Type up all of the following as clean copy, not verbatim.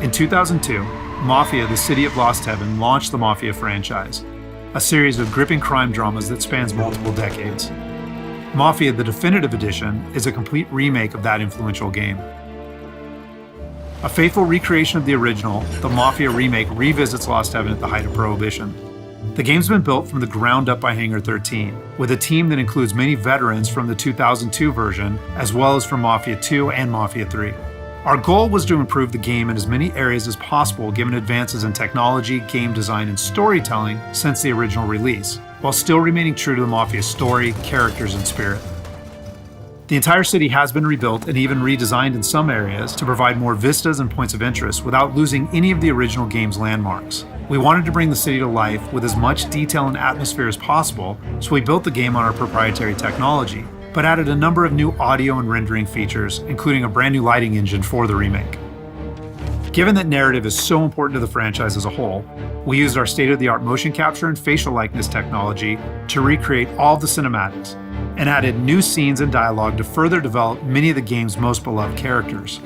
In 2002, Mafia, the City of Lost Heaven, launched the Mafia franchise, a series of gripping crime dramas that spans multiple decades. Mafia, the Definitive Edition, is a complete remake of that influential game. A faithful recreation of the original, the Mafia remake revisits Lost Heaven at the height of Prohibition. The game's been built from the ground up by Hangar 13, with a team that includes many veterans from the 2002 version, as well as from Mafia 2 and Mafia 3. Our goal was to improve the game in as many areas as possible given advances in technology, game design, and storytelling since the original release, while still remaining true to the Mafia story, characters, and spirit. The entire city has been rebuilt and even redesigned in some areas to provide more vistas and points of interest without losing any of the original game's landmarks. We wanted to bring the city to life with as much detail and atmosphere as possible, so we built the game on our proprietary technology, but added a number of new audio and rendering features, including a brand new lighting engine for the remake. Given that narrative is so important to the franchise as a whole, we used our state-of-the-art motion capture and facial likeness technology to recreate all of the cinematics, and added new scenes and dialogue to further develop many of the game's most beloved characters.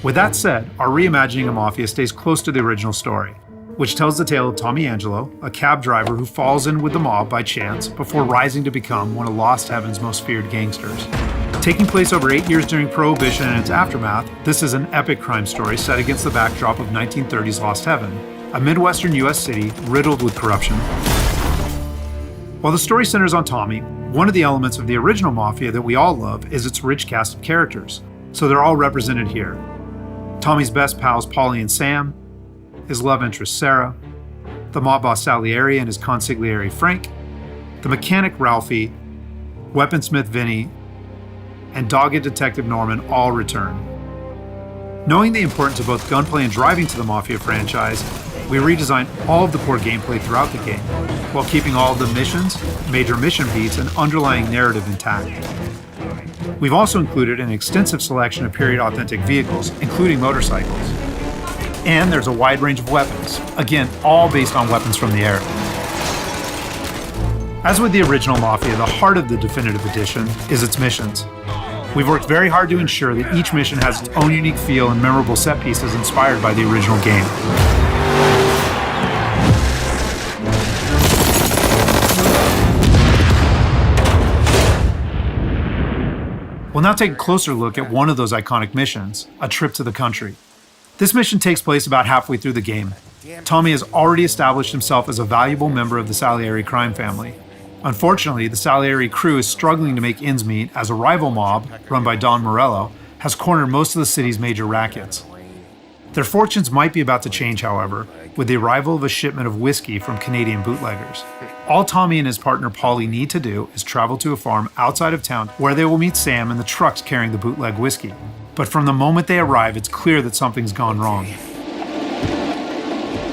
With that said, our reimagining of Mafia stays close to the original story, which tells the tale of Tommy Angelo, a cab driver who falls in with the mob by chance before rising to become one of Lost Heaven's most feared gangsters. Taking place over 8 years during Prohibition and its aftermath, this is an epic crime story set against the backdrop of 1930s Lost Heaven, a Midwestern US city riddled with corruption. While the story centers on Tommy, one of the elements of the original Mafia that we all love is its rich cast of characters, so they're all represented here. Tommy's best pals Paulie and Sam, his love interest Sarah, the mob boss Salieri and his consigliere Frank, the mechanic Ralphie, weaponsmith Vinny, and dogged detective Norman all return. Knowing the importance of both gunplay and driving to the Mafia franchise, we redesigned all of the core gameplay throughout the game, while keeping all of the missions, major mission beats, and underlying narrative intact. We've also included an extensive selection of period-authentic vehicles, including motorcycles. And there's a wide range of weapons, again, all based on weapons from the era. As with the original Mafia, the heart of the Definitive Edition is its missions. We've worked very hard to ensure that each mission has its own unique feel and memorable set pieces inspired by the original game. We'll now take a closer look at one of those iconic missions, A Trip to the Country. This mission takes place about halfway through the game. Tommy has already established himself as a valuable member of the Salieri crime family. Unfortunately, the Salieri crew is struggling to make ends meet as a rival mob, run by Don Morello, has cornered most of the city's major rackets. Their fortunes might be about to change, however, with the arrival of a shipment of whiskey from Canadian bootleggers. All Tommy and his partner Paulie need to do is travel to a farm outside of town where they will meet Sam and the trucks carrying the bootleg whiskey. But from the moment they arrive, it's clear that something's gone wrong.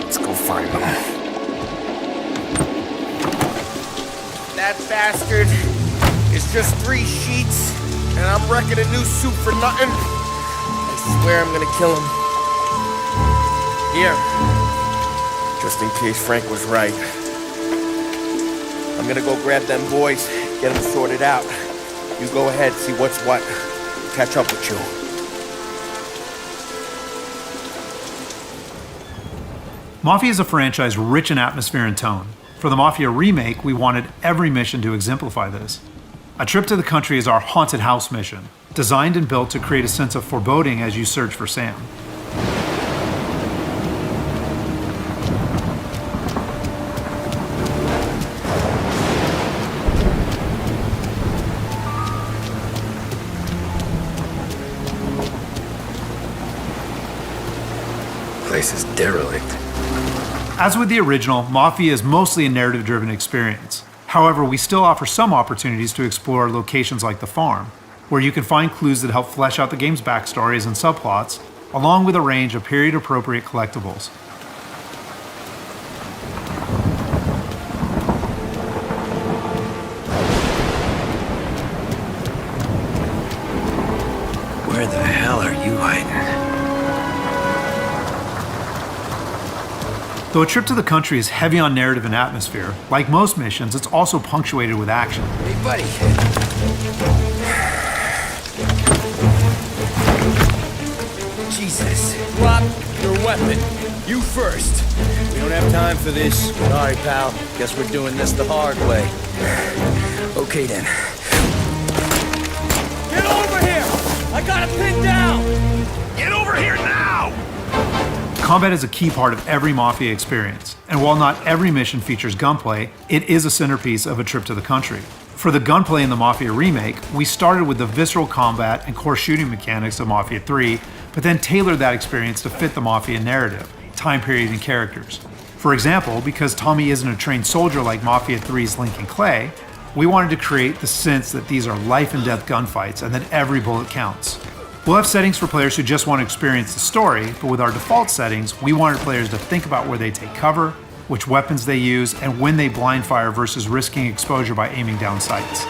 Let's go find them. That bastard is just 3 sheets, and I'm wrecking a new suit for nothing. I swear I'm gonna kill him. Here, just in case Frank was right. I'm gonna go grab them boys, get them sorted out. You go ahead, see what's what. Catch up with you. Mafia is a franchise rich in atmosphere and tone. For the Mafia remake, we wanted every mission to exemplify this. A Trip to the Country is our haunted house mission, designed and built to create a sense of foreboding as you search for Sam. Place is derelict. As with the original, Mafia is mostly a narrative-driven experience. However, we still offer some opportunities to explore locations like the farm, where you can find clues that help flesh out the game's backstories and subplots, along with a range of period-appropriate collectibles. Where the hell are you hiding? Though A Trip to the Country is heavy on narrative and atmosphere, like most missions, it's also punctuated with action. Hey, buddy. Jesus. Drop your weapon. You first. We don't have time for this. Sorry, pal. Guess we're doing this the hard way. Okay then. Get over here! I got it pinned down! Get over here now! Combat is a key part of every Mafia experience, and while not every mission features gunplay, it is a centerpiece of a trip to the country. For the gunplay in the Mafia remake, we started with the visceral combat and core shooting mechanics of Mafia 3, but then tailored that experience to fit the Mafia narrative, time period, and characters. For example, because Tommy isn't a trained soldier like Mafia 3's Lincoln Clay, we wanted to create the sense that these are life and death gunfights and that every bullet counts. We'll have settings for players who just want to experience the story, but with our default settings, we wanted players to think about where they take cover, which weapons they use, and when they blind fire versus risking exposure by aiming down sights.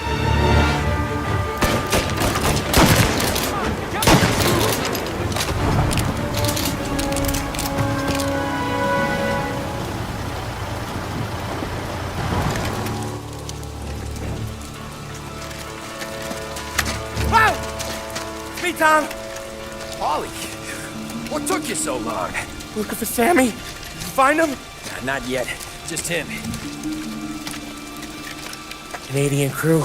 Me, Tom. Ollie, what took you so long? Looking for Sammy? Find him? Not yet. Just him. Canadian crew.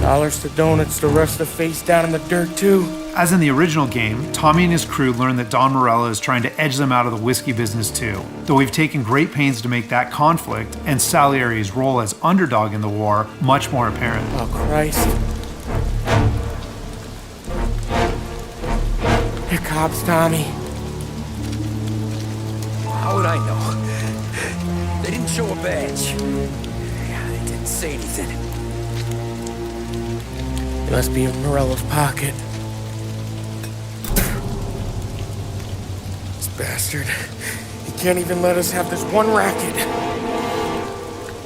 Dollars to donuts to rust the face down in the dirt, too. As in the original game, Tommy and his crew learn that Don Morello is trying to edge them out of the whiskey business too, though we've taken great pains to make that conflict and Salieri's role as underdog in the war much more apparent. Oh, Christ. They're cops, Tommy. How would I know? They didn't show a badge. They didn't say anything. It must be in Morello's pocket. This bastard. He can't even let us have this one racket.